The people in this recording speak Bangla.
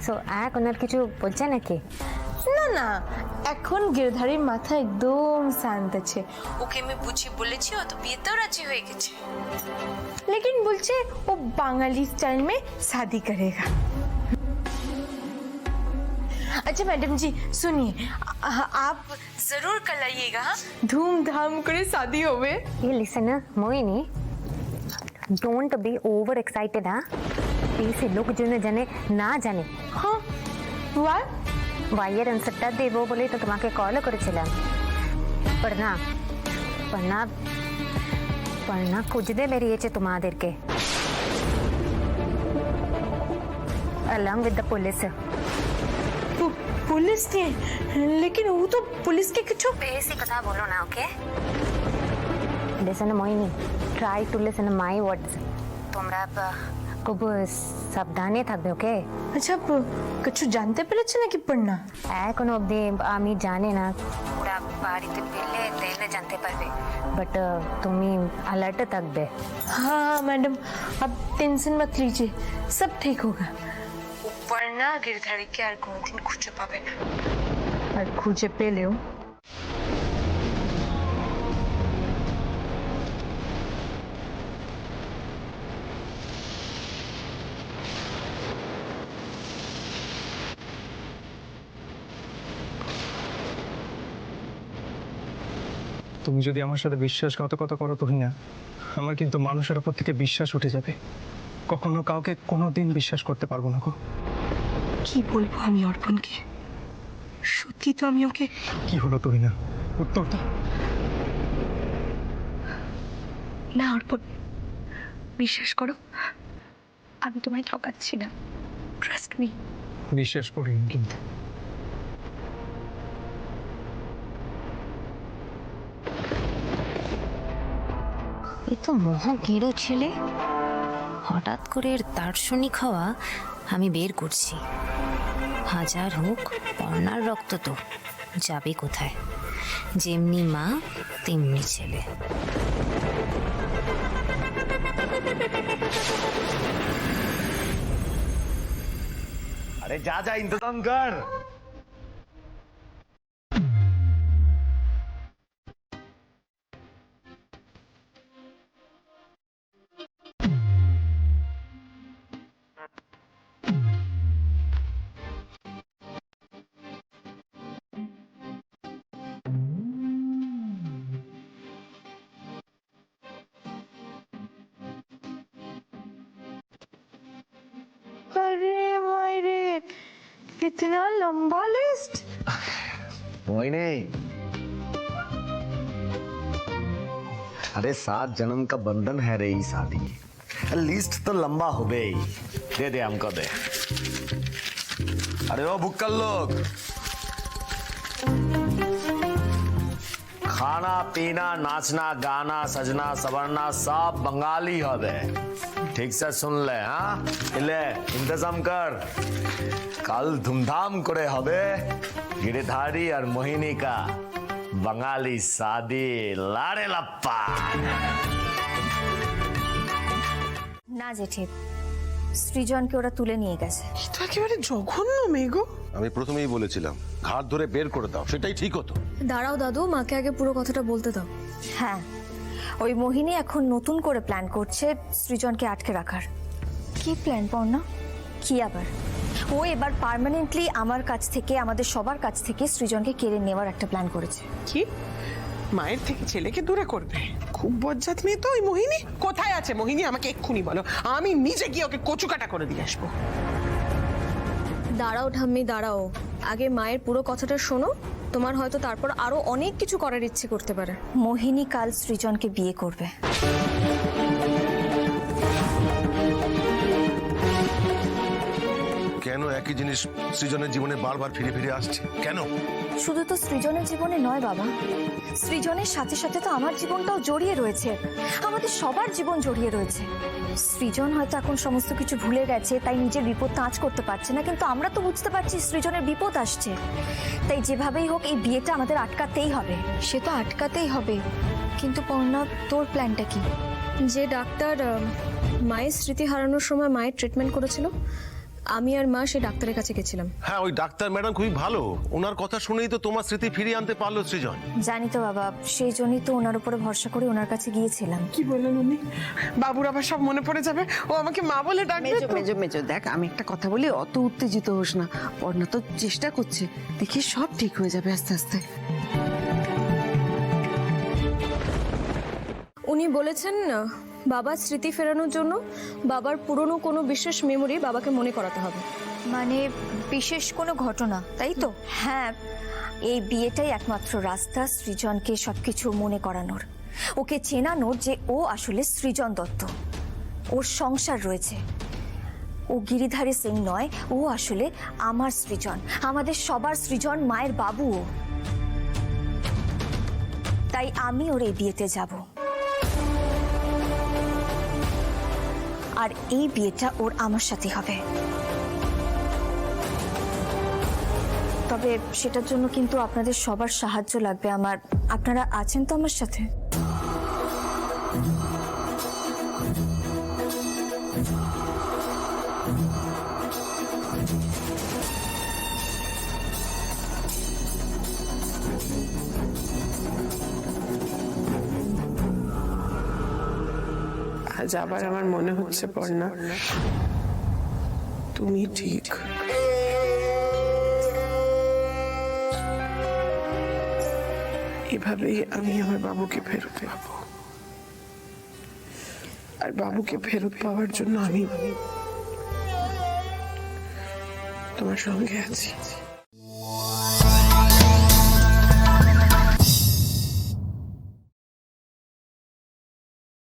সো এখন আর কিছু বলছে নাকি? না না, এখন গিরধারীর মাথা একদম শান্ত আছে। ওকে আমি বুঝিয়ে বলেছি, ও তো বিয়েতেও রাজি হয়ে গেছে। लेकिन बोलছে वो बांगाली स्टाइल में शादी करेगा। अच्छा मैडम जी सुनिए, आप जरूर कल आइएगा। धूमधाम करे शादी होवे। ये listen Mohini, don't be over excited. हाँ प्लीज लोग जो जाने ना जाने। हाँ वाह वायर आंसरটা দেব বলে তো তোমাকে কল করেছিলাম। পড়না পড়না পড়না খুঁজতে বেরিয়েছে তোমাদেরকে, along with the police। Police के? लेकिन वो तो पुलिस के कुछ বেশি কথা বলো না, okay? Listen Mohini, try to listen my words. তোমরা খুব সাবধানে থাকবে, ওকে? अच्छा কিছু জানতে পেরেছে নাকি পড়না? এখনো অবধি আমি জানি না, ওরা বাড়িতে পেলে দেন জানতে পারবে, বাট তুমি অ্যালার্ট থাকবে। हाँ मैडम, आप टेंशन मत लीजिए, सब ठीक होगा। পড়না গিরধারীকে আর কোনোদিন খুঁজে পাবে না, আর খুঁজে পেলেও তুমি যদি আমার সাথে বিশ্বাসঘাতকতা করো তুহিনা, আমার কিন্তু মানুষের উপর থেকে বিশ্বাস উঠে যাবে। কখনো কাউকে কোনোদিন বিশ্বাস করতে পারবো না গো। কি বলবো আমি অর্পণকে? সত্যি তো আমি ওকে। কি হলো তুহিনা, উত্তর দাও। না অর্পণ, বিশ্বাস করো, আমি তোমায় ঠকাচ্ছি না, ট্রাস্ট মি। বিশ্বাস করিনি কিন্তু। এ তো মহাগেরো ছেলে, হঠাৎ করে এর দার্শনিক হওয়া আমি বের করছি। হাজার হোক পর্ণার রক্ত তো যাবে কোথায়? যেমনি মা তেমনি ছেলে। अरे जा जा इंतजाम कर। अरे मायरे, इतना लंबा लिस्ट। वही नहीं, अरे 7 जन्म का बंधन है रे ये शादी। लिस्ट तो लंबा हो गई। दे दे हमको दे। अरे ओ भुक्कल लोग, खाना पीना नाचना गाना सजना सवरना सब बंगाली হবে। ठीक से सुन ले। हाँ ले इंतजाम कर, कल धूमधाम करे হবে गिरिधारी और मोहिनी का बंगाली शादी। लाड़े लप्पा না জেঠি, সৃজনকে ওরা তুলে নিয়ে গেছে। তো একেবারে জঘন্য মেয়ে গো। আমি প্রথমেই বলেছিলাম ঘাট ধরে বের করে দাও, সেটাই ঠিক হতো। দাঁড়াও দাদু, মাকে আগে পুরো কথাটা বলতে দাও। হ্যাঁ, ওই মোহিনী এখন নতুন করে প্ল্যান করছে সৃজনকে আটকে রাখার। কি প্ল্যান পর্ণা? কি আবার? ও এবার পার্মানেন্টলি আমার কাছ থেকে, আমাদের সবার কাছ থেকে সৃজনকে কেড়ে নেওয়ার একটা প্ল্যান করেছে। কি মায়ের থেকে ছেলেকে দূরে করবে? খুব বজ্জাত মেয়ে তো ওই মোহিনী। কোথায় আছে মোহিনী? আমাকে এক্ষুনি বলো, আমি নিজে গিয়ে ওকে কচুকাটা করে দিয়ে আসবো। দাঁড়াও ঠাম্মি দাঁড়াও, আগে মায়ের পুরো কথাটা শোনো, তোমার হয়তো তারপর আরো অনেক কিছু করার ইচ্ছে করতে পারে। মোহিনী কাল সৃজনকে বিয়ে করবে। কেন একই জিনিস সৃজনের জীবনে বারবার ফিরে ফিরে আসছে কেন? শুধু তো সৃজনের জীবনে নয় বাবা, সৃজনের সাথে সাথে তো আমার জীবনটাও জড়িয়ে রয়েছে, আমাদের সবার জীবন জড়িয়ে রয়েছে। সৃজন হয়তো এখন সমস্ত কিছু ভুলে গেছে, তাই নিজের বিপদটা আঁচ করতে পারছে না, কিন্তু আমরা তো বুঝতে পারছি সৃজনের বিপদ আসছে। তাই যেভাবেই হোক এই বিয়েটা আমাদের আটকাতেই হবে। সে তো আটকাতেই হবে, কিন্তু পর্ণা তোর প্ল্যানটা কি? যে ডাক্তার মায়ের স্মৃতি হারানোর সময় মায়ের ট্রিটমেন্ট করেছিল, আমি আর মা সে ডাক্তারের কাছে গেছিলাম। হ্যাঁ, ওই ডাক্তার ম্যাডাম খুবই ভালো, ওনার কথা শুনেই তো তোমার স্মৃতি ফিরিয়ে আনতে পারলো সৃজন। জানি তো বাবা, সেই জন্যই তো ওনার উপরে ভরসা করে ওনার কাছে গিয়েছিলাম। কি বললেন উনি? বাবুর আবার সব মনে পড়ে যাবে, ও আমাকে মা বলে ডাকবে মেজো তো। মেজো মেজো দেখ, আমি একটা কথা বলি, অত উত্তেজিত হোস না। পড়না তো চেষ্টা করছে, দেখি সব ঠিক হয়ে যাবে আস্তে আস্তে। উনি বলেছেন বাবার স্মৃতি ফেরানোর জন্য বাবার পুরনো কোনো বিশেষ মেমোরি বাবাকে মনে করাতে হবে। মানে বিশেষ কোনো ঘটনা, তাই তো? হ্যাঁ, এই বিয়েটাই একমাত্র রাস্তা সৃজনকে সবকিছু মনে করানোর, ওকে চেনানোর যে ও আসলে সৃজন দত্ত, ওর সংসার রয়েছে, ও গিরিধারী সিং নয়, ও আসলে আমার সৃজন, আমাদের সবার সৃজন, মায়ের বাবু ও। তাই আমি ওর এই বিয়েতে যাব, আর এই বিয়েটা ওর আমার সাথে হবে। তবে সেটার জন্য কিন্তু আপনাদের সবার সাহায্য লাগবে আমার। আপনারা আছেন তো আমার সাথে? আজ আবার আমার মনে হচ্ছে পড়না, তুমি ঠিক। এভাবেই আমি আমার বাবুকে ফেরত পাবো, আর বাবুকে ফেরত পাওয়ার জন্য আমি তোমার সঙ্গে আছি।